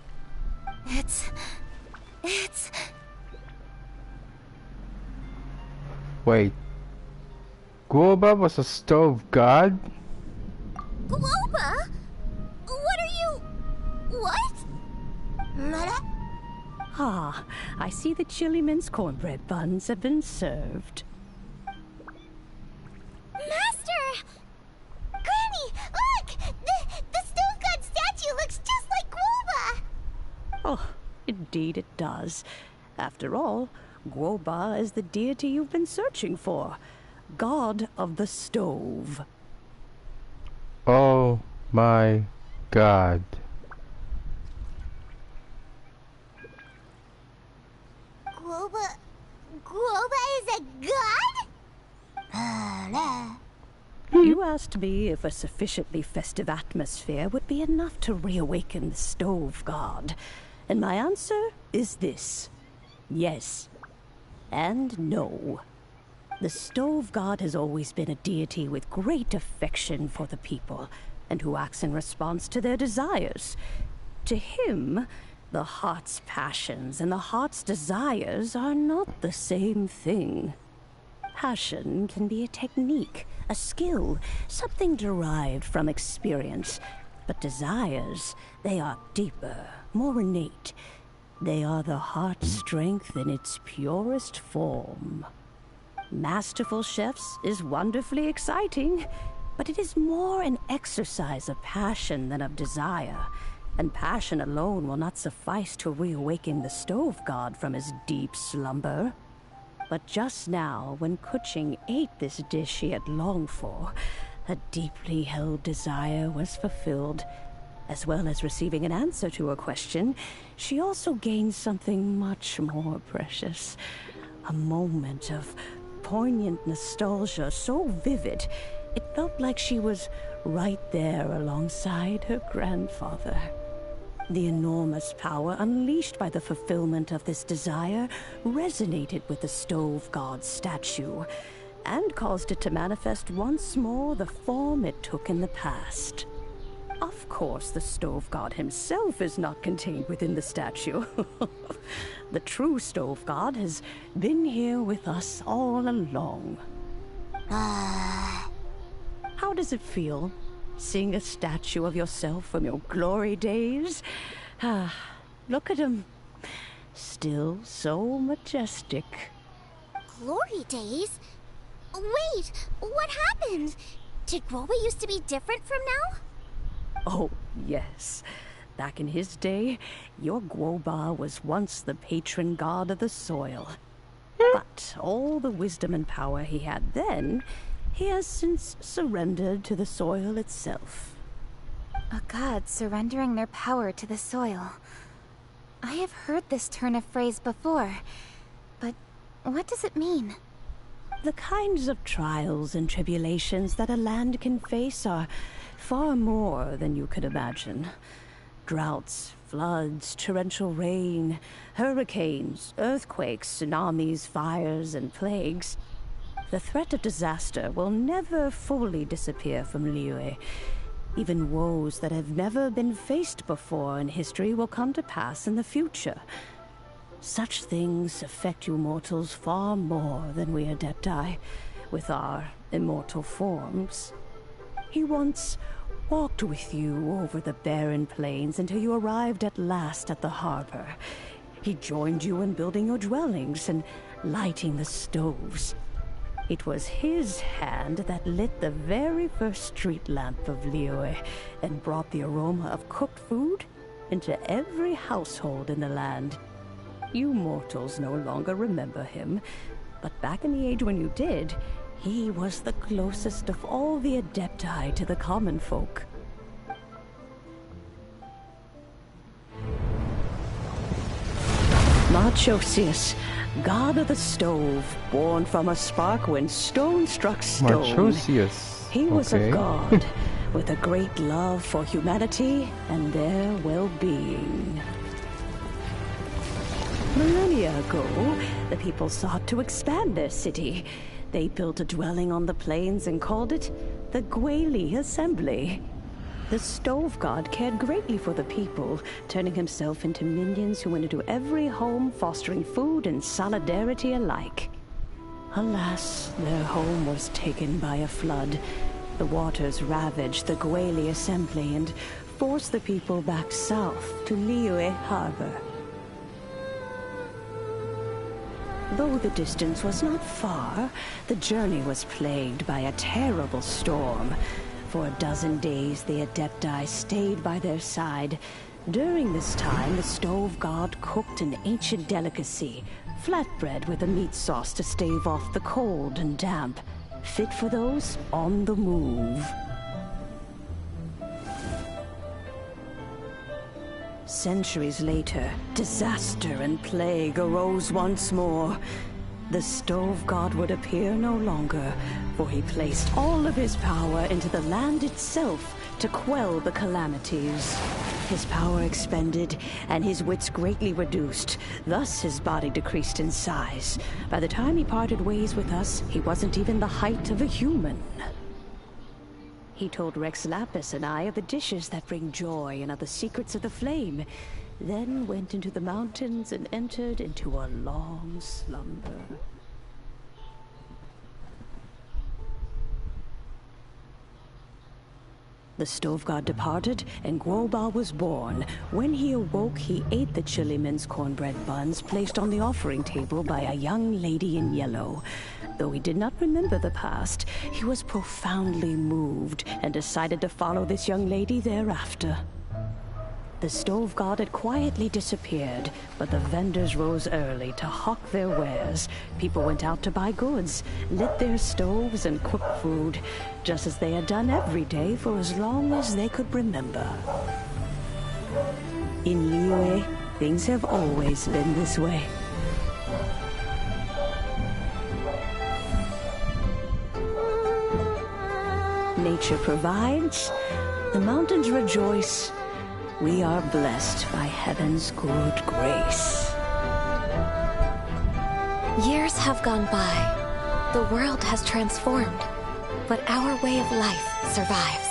It's... Wait. Guoba was a stove god? Guoba? What are you... What? Ah, I see the chili mince cornbread buns have been served. Master! Granny, look! The stone god statue looks just like Guoba! Oh, indeed it does. After all, Guoba is the deity you've been searching for. God of the stove. Oh my god. Guoba is a god? You asked me if a sufficiently festive atmosphere would be enough to reawaken the stove god. And my answer is this. Yes. And no. The stove god has always been a deity with great affection for the people, and who acts in response to their desires. To him, the heart's passions and the heart's desires are not the same thing. Passion can be a technique, a skill, something derived from experience. But desires, they are deeper, more innate. They are the heart's strength in its purest form. Masterful chefs is wonderfully exciting, but it is more an exercise of passion than of desire. And passion alone will not suffice to reawaken the stove god from his deep slumber. But just now, when Kuching ate this dish he had longed for, a deeply held desire was fulfilled. As well as receiving an answer to a question, she also gained something much more precious. A moment of poignant nostalgia so vivid, it felt like she was right there alongside her grandfather. The enormous power unleashed by the fulfillment of this desire resonated with the Stove God's statue, and caused it to manifest once more the form it took in the past. Of course, the Stove God himself is not contained within the statue. The true Stove God has been here with us all along. How does it feel, seeing a statue of yourself from your glory days? Look at him. Still so majestic. Glory days? Wait, what happened? Did Guoba used to be different from now? Oh, yes. Back in his day, your Guoba was once the patron god of the soil. But all the wisdom and power he had then, he has since surrendered to the soil itself. A god surrendering their power to the soil. I have heard this turn of phrase before, but what does it mean? The kinds of trials and tribulations that a land can face are far more than you could imagine. Droughts, floods, torrential rain, hurricanes, earthquakes, tsunamis, fires, and plagues. The threat of disaster will never fully disappear from Liyue. Even woes that have never been faced before in history will come to pass in the future. Such things affect you mortals far more than we Adepti, with our immortal forms. He once walked with you over the barren plains until you arrived at last at the harbor. He joined you in building your dwellings and lighting the stoves. It was his hand that lit the very first street lamp of Liyue and brought the aroma of cooked food into every household in the land. You mortals no longer remember him, but back in the age when you did, he was the closest of all the Adepti to the common folk. Marchosius, god of the stove, born from a spark when stone struck stone. Marchosius. He was a god with a great love for humanity and their well-being. Millennia ago, the people sought to expand their city. They built a dwelling on the plains and called it the Gweli Assembly. The Stove God cared greatly for the people, turning himself into minions who went into every home, fostering food and solidarity alike. Alas, their home was taken by a flood. The waters ravaged the Gweli Assembly and forced the people back south to Liyue Harbor. Though the distance was not far, the journey was plagued by a terrible storm. For a dozen days, the Adepti stayed by their side. During this time, the Stove God cooked an ancient delicacy, flatbread with a meat sauce to stave off the cold and damp, fit for those on the move. Centuries later, disaster and plague arose once more. The Stove God would appear no longer, for he placed all of his power into the land itself to quell the calamities. His power expended, and his wits greatly reduced. Thus his body decreased in size. By the time he parted ways with us, he wasn't even the height of a human. He told Rex Lapis and I of the dishes that bring joy and of the secrets of the flame, then went into the mountains and entered into a long slumber. The Stove God departed, and Guoba was born. When he awoke, he ate the Chiliman's cornbread buns placed on the offering table by a young lady in yellow. Though he did not remember the past, he was profoundly moved and decided to follow this young lady thereafter. The Stove God had quietly disappeared, but the vendors rose early to hawk their wares. People went out to buy goods, lit their stoves, and cooked food, just as they had done every day for as long as they could remember. In Liyue, things have always been this way. Nature provides, the mountains rejoice. We are blessed by heaven's good grace. Years have gone by. The world has transformed, but our way of life survives.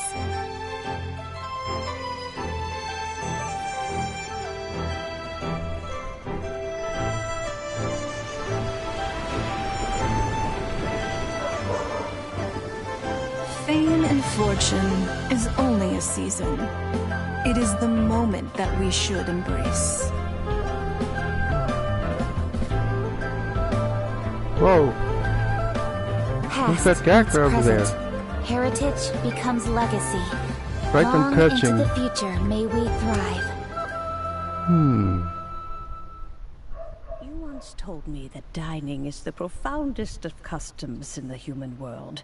Fame and fortune is only a season. It is the moment that we should embrace. Whoa. Past Who's that character meets over there? present. Heritage becomes legacy. Right from Long catching. into the future, may we thrive. You once told me that dining is the profoundest of customs in the human world.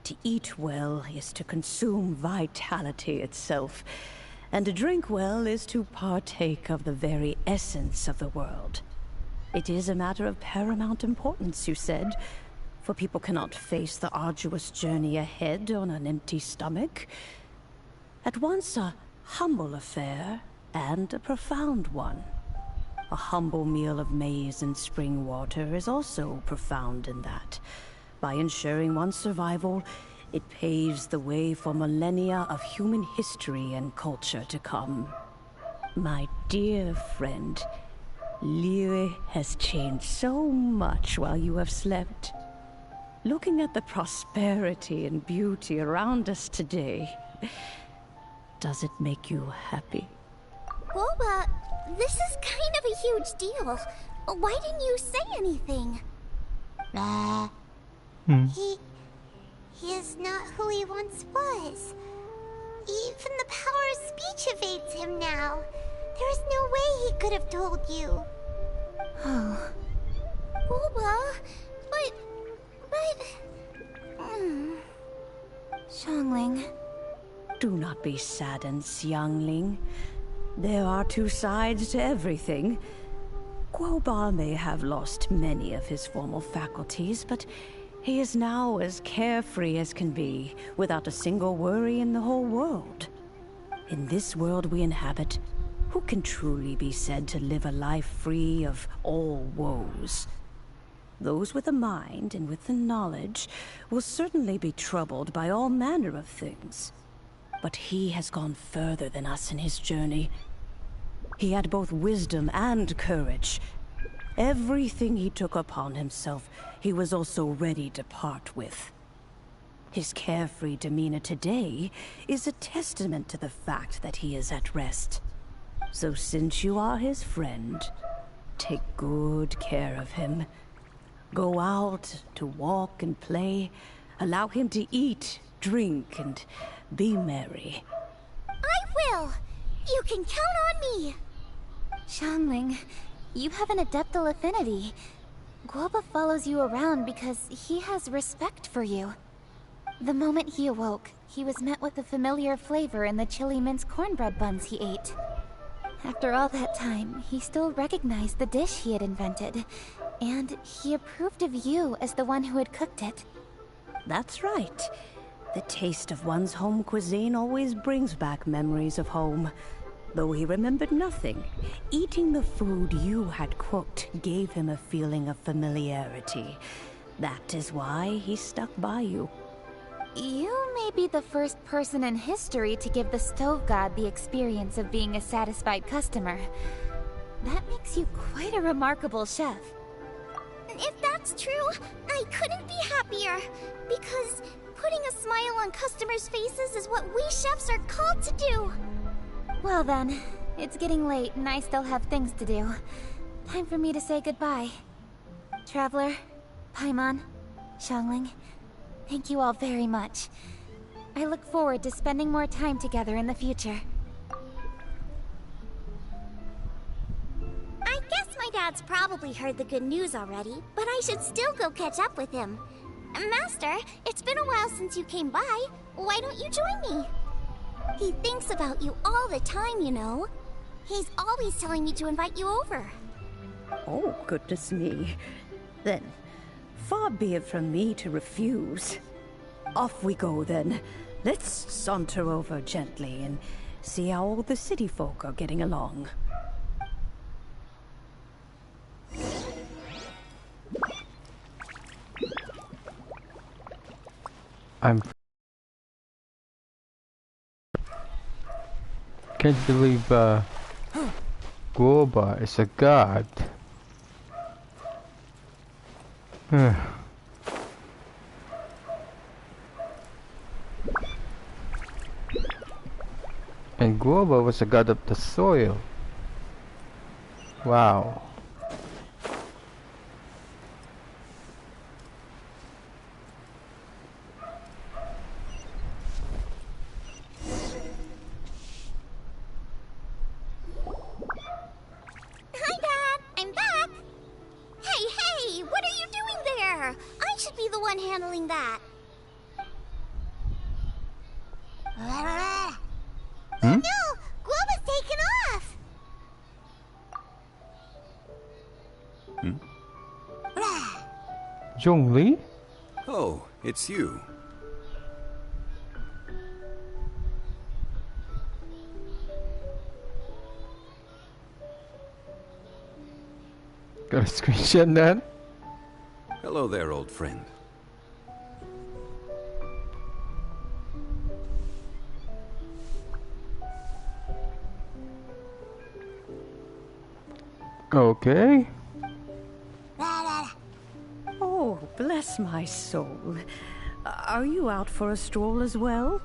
To eat well is to consume vitality itself, and to drink well is to partake of the very essence of the world. It is a matter of paramount importance, you said, for people cannot face the arduous journey ahead on an empty stomach. At once a humble affair and a profound one. A humble meal of maize and spring water is also profound in that. By ensuring one's survival, it paves the way for millennia of human history and culture to come. My dear friend, Liyue has changed so much while you have slept. Looking at the prosperity and beauty around us today, does it make you happy? Guoba, this is kind of a huge deal. Why didn't you say anything? He is not who he once was. Even the power of speech evades him now. There is no way he could have told you. Oh. Guoba, but... Xiangling. Do not be saddened, Xiangling. There are two sides to everything. Guoba may have lost many of his formal faculties, but he is now as carefree as can be, without a single worry in the whole world. In this world we inhabit, who can truly be said to live a life free of all woes? Those with a mind and with the knowledge will certainly be troubled by all manner of things. But he has gone further than us in his journey. He had both wisdom and courage. Everything he took upon himself, he was also ready to part with. His carefree demeanor today is a testament to the fact that he is at rest. So since you are his friend, take good care of him. Go out to walk and play. Allow him to eat, drink, and be merry. I will! You can count on me! Xiangling, you have an adeptal affinity. Guoba follows you around because he has respect for you. The moment he awoke, he was met with the familiar flavor in the chili mince cornbread buns he ate. After all that time, he still recognized the dish he had invented, and he approved of you as the one who had cooked it. That's right. The taste of one's home cuisine always brings back memories of home. Though he remembered nothing, eating the food you had cooked gave him a feeling of familiarity. That is why he stuck by you. You may be the first person in history to give the stove god the experience of being a satisfied customer. That makes you quite a remarkable chef. If that's true, I couldn't be happier. Because putting a smile on customers' faces is what we chefs are called to do. Well then, it's getting late and I still have things to do. Time for me to say goodbye. Traveler, Paimon, Xiangling, thank you all very much. I look forward to spending more time together in the future. I guess my dad's probably heard the good news already, but I should still go catch up with him. Master, it's been a while since you came by. Why don't you join me? He thinks about you all the time, you know. He's always telling me to invite you over. Oh, goodness me. Then, far be it from me to refuse. Off we go, then. Let's saunter over gently and see how all the city folk are getting along. Can't believe Guoba is a god. And Guoba was a god of the soil. Wow. Hi, Dad! I'm back! Hey, what are you doing there? I should be the one handling that. Oh no! Guoba's taken off! Zhongli? Oh, it's you. Got a screenshot then? Hello there, old friend. Okay. Oh, bless my soul. Are you out for a stroll as well?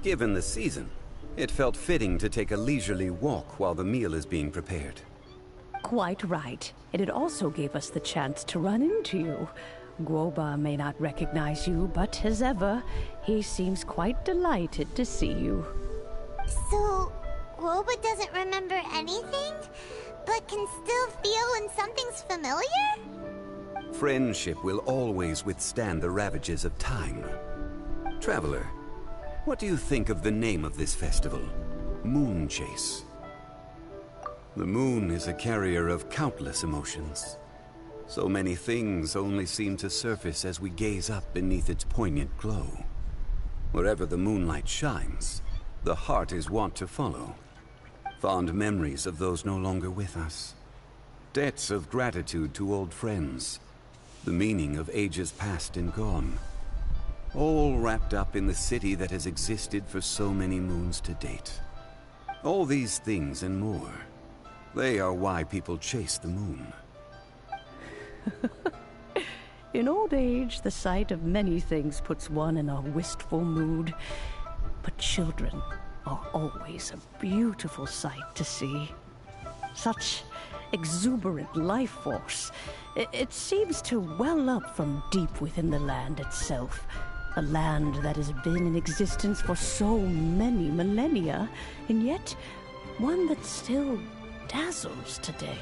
Given the season, it felt fitting to take a leisurely walk while the meal is being prepared. Quite right. And it also gave us the chance to run into you. Guoba may not recognize you, but as ever, he seems quite delighted to see you. So, Guoba doesn't remember anything, but can still feel when something's familiar? Friendship will always withstand the ravages of time. Traveler, what do you think of the name of this festival? Moon Chase. The moon is a carrier of countless emotions. So many things only seem to surface as we gaze up beneath its poignant glow. Wherever the moonlight shines, the heart is wont to follow. Fond memories of those no longer with us. Debts of gratitude to old friends. The meaning of ages past and gone. All wrapped up in the city that has existed for so many moons to date. All these things and more. They are why people chase the moon. In old age, the sight of many things puts one in a wistful mood. But children are always a beautiful sight to see. Such exuberant life force. It seems to well up from deep within the land itself. A land that has been in existence for so many millennia, and yet one that still dazzles today.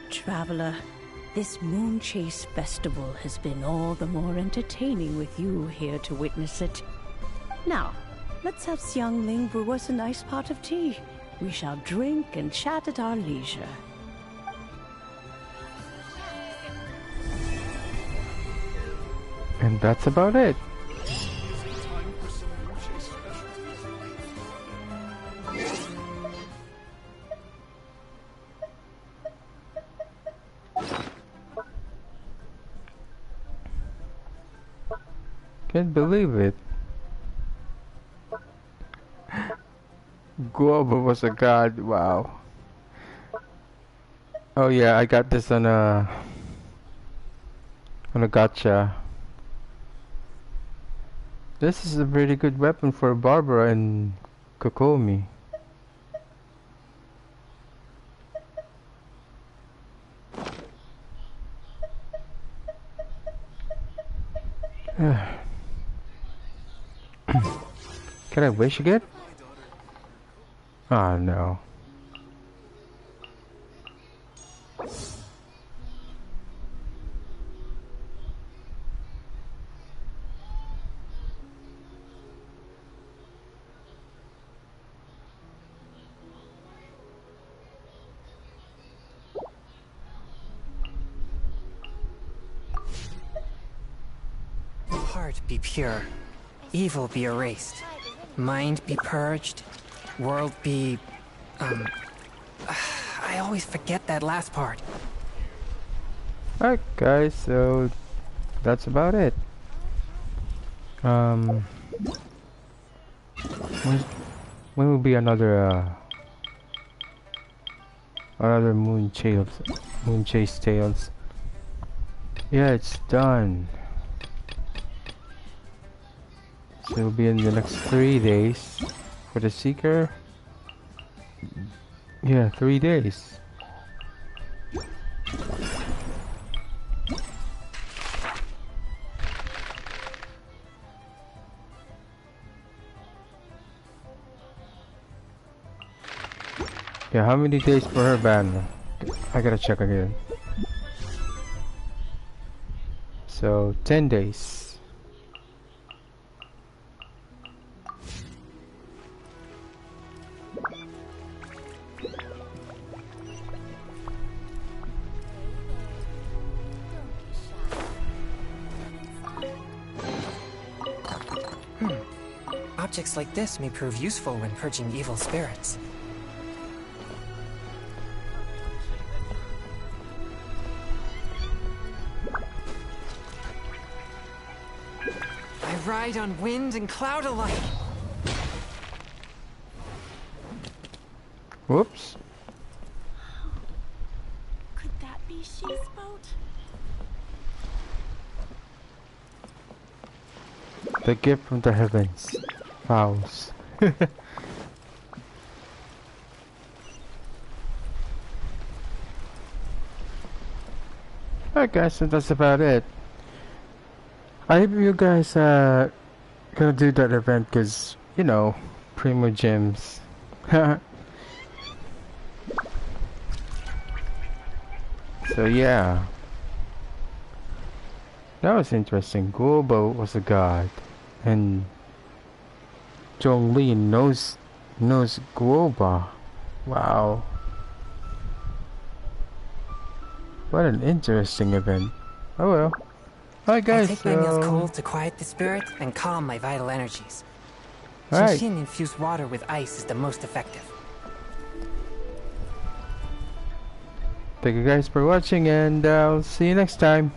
Traveler, this Moon Chase Festival has been all the more entertaining with you here to witness it. Now, let's have Xiangling brew us a nice pot of tea. We shall drink and chat at our leisure. And that's about it. Can't believe it. Guoba was a god, wow. Oh yeah, I got this on a gacha. This is a pretty good weapon for Barbara and Kokomi. Can I wish again? Oh no. heart be pure, evil be erased, mind be purged, world be... I always forget that last part. Alright guys, so that's about it. When will be another moon chase tales? Yeah, it's done. So it'll be in the next 3 days for the Seeker. Yeah, 3 days. Yeah, how many days for her ban? I gotta check again. So 10 days. Objects like this may prove useful when purging evil spirits. I ride on wind and cloud alike. Whoops. Could that be She's boat? The gift from the heavens. Vows. Alright guys, so that's about it. I hope you guys gonna do that event because, you know, Primo Gems. So yeah. That was interesting. Guobo was a god. And Zhongli knows Guoba. Wow. What an interesting event. Oh well. Alright guys, I take my meals cold to quiet the spirit and calm my vital energies. Alright. Genshin infused water with ice is the most effective. Thank you guys for watching and I'll see you next time.